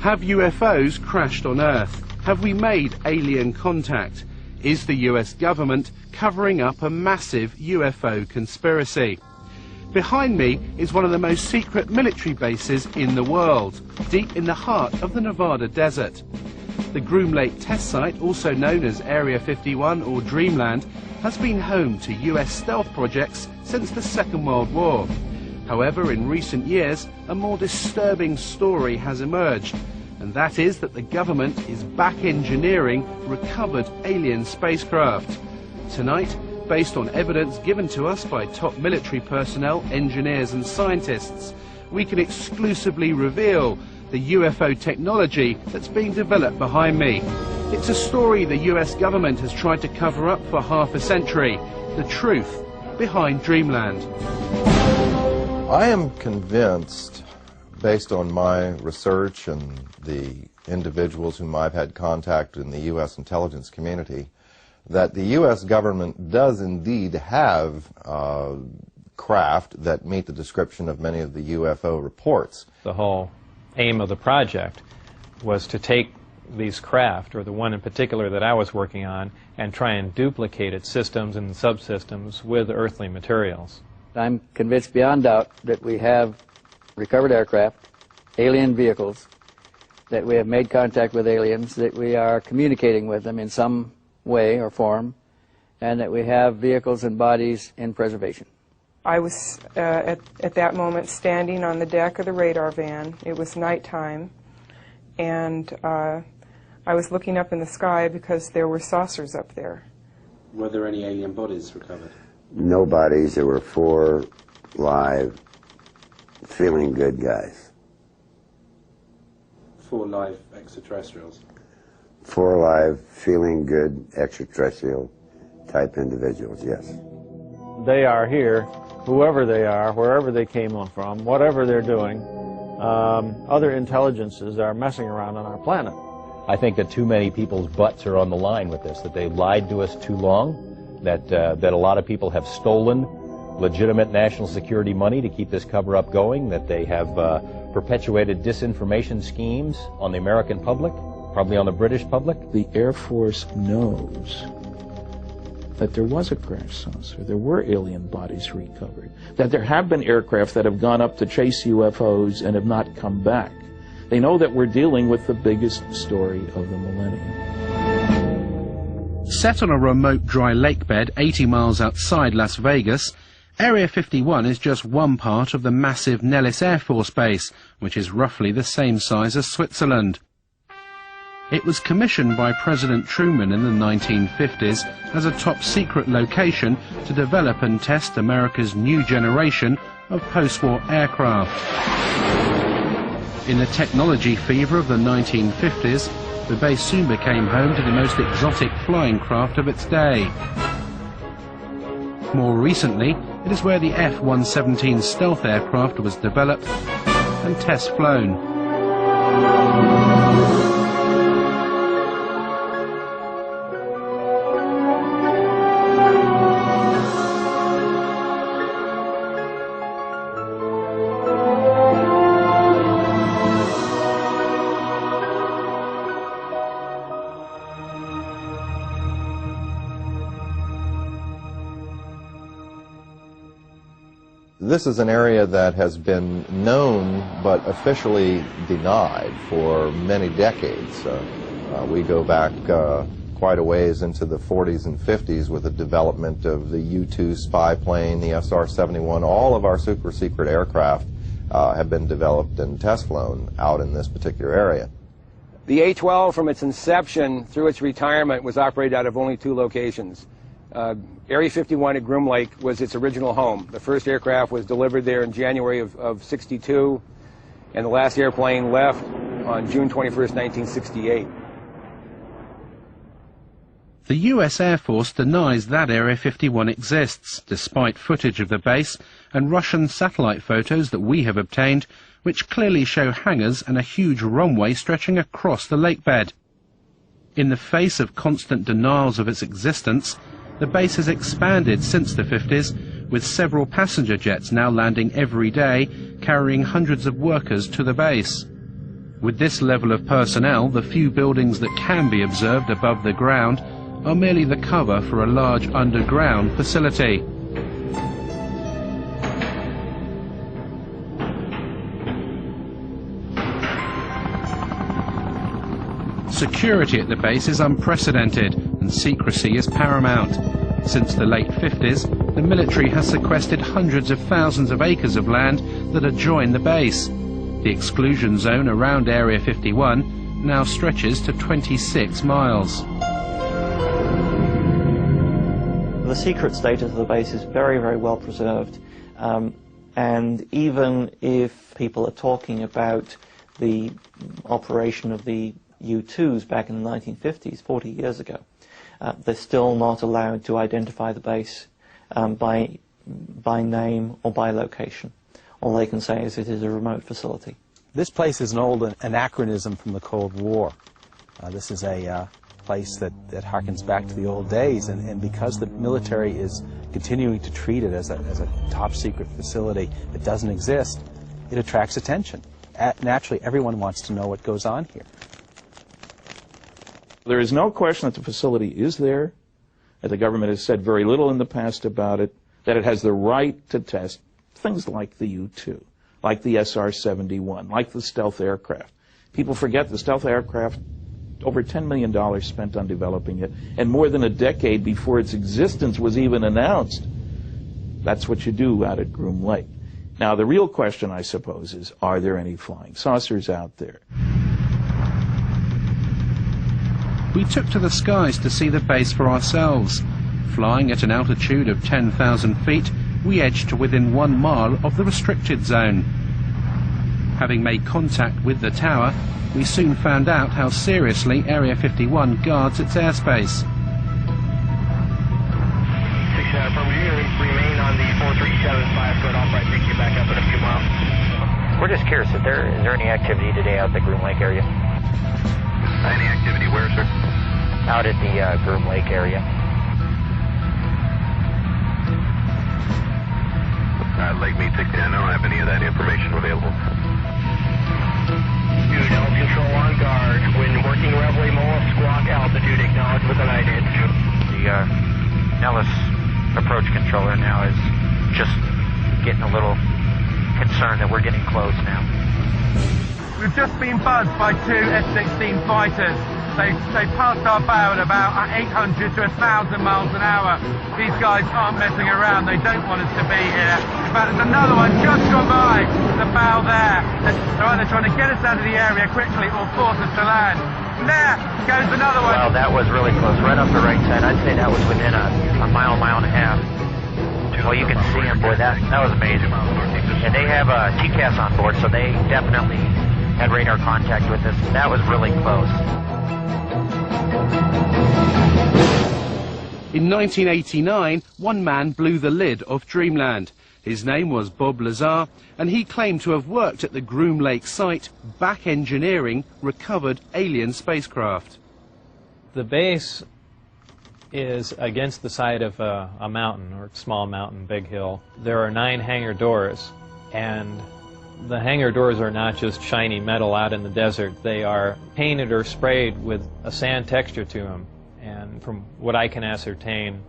Have UFOs crashed on Earth? Have we made alien contact? Is the US government covering up a massive UFO conspiracy? Behind me is one of the most secret military bases in the world, deep in the heart of the Nevada desert. The Groom Lake test site, also known as Area 51 or Dreamland, has been home to US stealth projects since the Second World War. However, in recent years, a more disturbing story has emerged, and that is that the government is back engineering recovered alien spacecraft. Tonight, based on evidence given to us by top military personnel, engineers and scientists, we can exclusively reveal the UFO technology that's being developed behind me. It's a story the US government has tried to cover up for half a century. The truth behind Dreamland. I am convinced, based on my research and the individuals whom I've had contact in the U.S. intelligence community, that the U.S. government does indeed have craft that meet the description of many of the UFO reports. The whole aim of the project was to take these craft, or the one in particular that I was working on, and try and duplicate its systems and subsystems with earthly materials. I'm convinced beyond doubt that we have recovered aircraft, alien vehicles, that we have made contact with aliens, that we are communicating with them in some way or form, and that we have vehicles and bodies in preservation. I was at that moment standing on the deck of the radar van. It was nighttime, and I was looking up in the sky because there were saucers up there. Were there any alien bodies recovered? No bodies. There were 4 live, feeling good guys. 4 live extraterrestrials? 4 live, feeling good extraterrestrial type individuals, yes. They are here, whoever they are, wherever they came from, whatever they're doing. Other intelligences are messing around on our planet. I think that too many people's butts are on the line with this, that they lied to us too long, that a lot of people have stolen legitimate national security money to keep this cover-up going, that they have perpetuated disinformation schemes on the American public, probably on the British public. The Air Force knows that there was a crash saucer, there were alien bodies recovered, that there have been aircraft that have gone up to chase UFOs and have not come back. They know that we're dealing with the biggest story of the millennium. Set on a remote dry lake bed 80 miles outside Las Vegas, Area 51 is just one part of the massive Nellis Air Force Base, which is roughly the same size as Switzerland. It was commissioned by President Truman in the 1950s as a top-secret location to develop and test America's new generation of post-war aircraft. In the technology fever of the 1950s, the base soon became home to the most exotic flying craft of its day. More recently, it is where the F-117 stealth aircraft was developed and test flown. This is an area that has been known but officially denied for many decades. We go back quite a ways into the 40s and 50s with the development of the U-2 spy plane, the SR-71. All of our super secret aircraft have been developed and test flown out in this particular area. The A-12 from its inception through its retirement was operated out of only 2 locations. Area 51 at Groom Lake was its original home. The first aircraft was delivered there in January of '62, and the last airplane left on June 21st, 1968. The US Air Force denies that Area 51 exists, despite footage of the base and Russian satellite photos that we have obtained, which clearly show hangars and a huge runway stretching across the lake bed. In the face of constant denials of its existence, the base has expanded since the 50s, with several passenger jets now landing every day, carrying hundreds of workers to the base. With this level of personnel, the few buildings that can be observed above the ground are merely the cover for a large underground facility. Security at the base is unprecedented and secrecy is paramount. Since the late 50s, the military has sequestered hundreds of thousands of acres of land that adjoin the base. The exclusion zone around Area 51 now stretches to 26 miles. The secret status of the base is very, very well preserved. And even if people are talking about the operation of the U-2s back in the 1950s, 40 years ago, they're still not allowed to identify the base by name or by location. All they can say is it is a remote facility. This place is an old anachronism from the Cold War. This is a place that harkens back to the old days, and because the military is continuing to treat it as a top secret facility that doesn't exist, it attracts attention. Naturally, everyone wants to know what goes on here. There is no question that the facility is there, that the government has said very little in the past about it, that it has the right to test things like the U-2, like the SR-71, like the stealth aircraft. People forget the stealth aircraft, over $10 million spent on developing it, and more than a decade before its existence was even announced. That's what you do out at Groom Lake. Now, the real question, I suppose, is, are there any flying saucers out there? We took to the skies to see the base for ourselves. Flying at an altitude of 10,000 feet, we edged to within 1 mile of the restricted zone. Having made contact with the tower, we soon found out how seriously Area 51 guards its airspace. From here, remain on the 4375 foot off right, take you back up in a few miles. We're just curious, is there any activity today out at the Groom Lake area? Any activity where, sir? Out at the Groom Lake area. Lake meet 60, I don't have any of that information available. Unit control on guard. When working Reveille Moa squawk altitude, acknowledge with an ident. The Nellis approach controller now is just getting a little concerned that we're getting close now. We've just been buzzed by 2 F-16 fighters. They passed our bow at about 800 to 1,000 miles an hour. These guys aren't messing around. They don't want us to be here. In fact, there's another one just gone by the bow there. They're either trying to get us out of the area quickly or force us to land. And there goes another one. Well, that was really close, right off the right side. I'd say that was within a mile and a half. Well, you can see them, boy, that was amazing. And they have TCAS on board, so they definitely had radar contact with us. That was really close. In 1989, one man blew the lid of Dreamland. His name was Bob Lazar, and he claimed to have worked at the Groom Lake site, back engineering recovered alien spacecraft. The base is against the side of a mountain, or small mountain, big hill. There are 9 hangar doors, and the hangar doors are not just shiny metal out in the desert. They are painted or sprayed with a sand texture to them, and from what I can ascertain,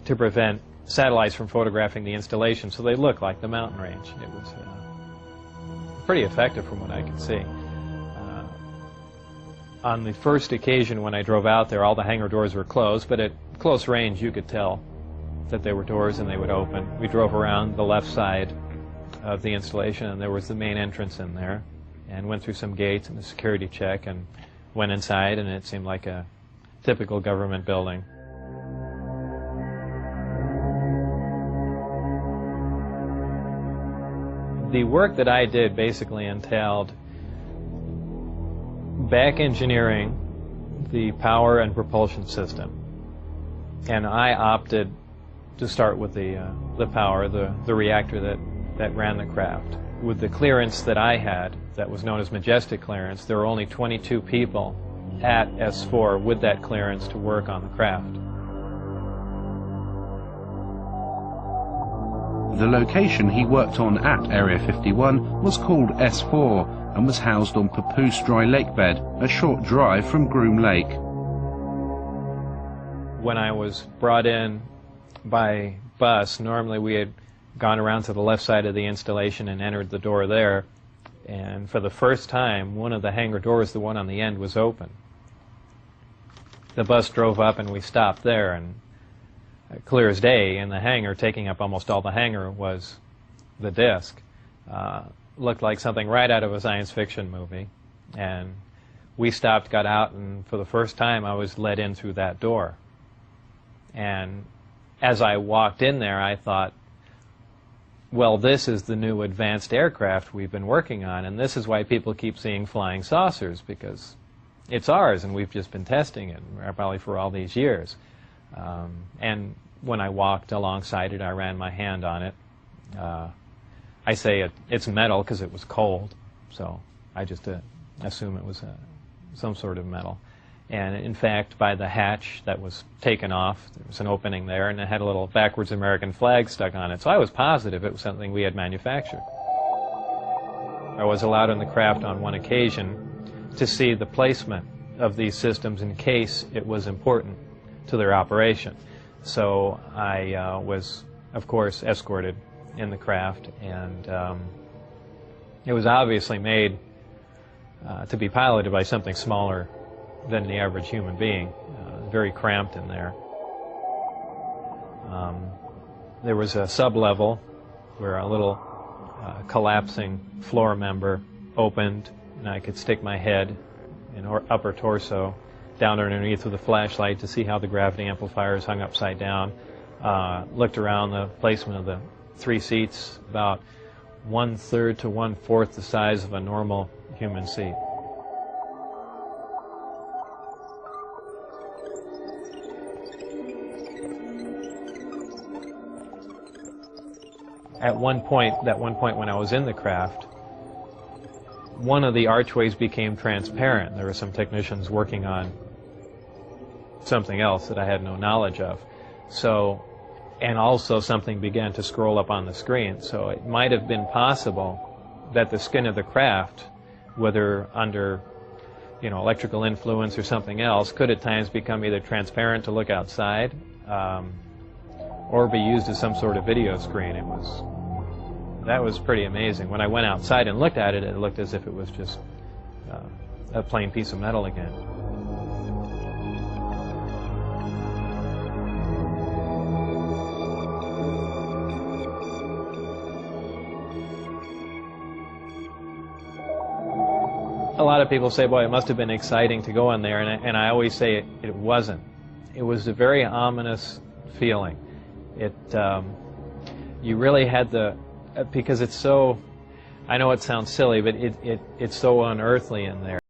to prevent satellites from photographing the installation, so they look like the mountain range. It was pretty effective from what I could see. On the first occasion when I drove out there, all the hangar doors were closed, but at close range you could tell that they were doors and they would open. We drove around the left side of the installation, and there was the main entrance in there, and went through some gates and a security check and went inside, and it seemed like a typical government building. The work that I did basically entailed back engineering the power and propulsion system, and I opted to start with the power, the reactor that ran the craft. With the clearance that I had, that was known as Majestic clearance, there were only 22 people at S4 with that clearance to work on the craft. The location he worked on at Area 51 was called S4, and was housed on Papoose Dry Lake Bed, a short drive from Groom Lake. When I was brought in by bus, normally we had gone around to the left side of the installation and entered the door there, and for the first time one of the hangar doors, the one on the end, was open. The bus drove up and we stopped there, and clear as day in the hangar, taking up almost all the hangar, was the disc. Looked like something right out of a science fiction movie, and we stopped, got out, and for the first time I was led in through that door. And as I walked in there, I thought, well, this is the new advanced aircraft we've been working on, and this is why people keep seeing flying saucers, because it's ours and we've just been testing it probably for all these years. And when I walked alongside it, I ran my hand on it. I say it's metal because it was cold, so I just assume it was some sort of metal. And in fact, by the hatch that was taken off, there was an opening there, and it had a little backwards American flag stuck on it. So I was positive it was something we had manufactured. I was allowed on the craft on one occasion to see the placement of these systems in case it was important to their operation. So I was, of course, escorted in the craft, and it was obviously made to be piloted by something smaller than the average human being, very cramped in there. There was a sub-level where a little collapsing floor member opened, and I could stick my head and upper torso down underneath with a flashlight to see how the gravity amplifiers hung upside down. Looked around the placement of the 3 seats, about 1/3 to 1/4 the size of a normal human seat. At one point when I was in the craft, one of the archways became transparent. There were some technicians working on something else that I had no knowledge of. So, and also something began to scroll up on the screen. So it might have been possible that the skin of the craft, whether under, electrical influence or something else, could at times become either transparent to look outside, or be used as some sort of video screen. That was pretty amazing. When I went outside and looked at it, it looked as if it was just a plain piece of metal again. A lot of people say, boy, it must have been exciting to go in there, and I always say it wasn't. It was a very ominous feeling. You really had because it's so, I know it sounds silly, but it's so unearthly in there.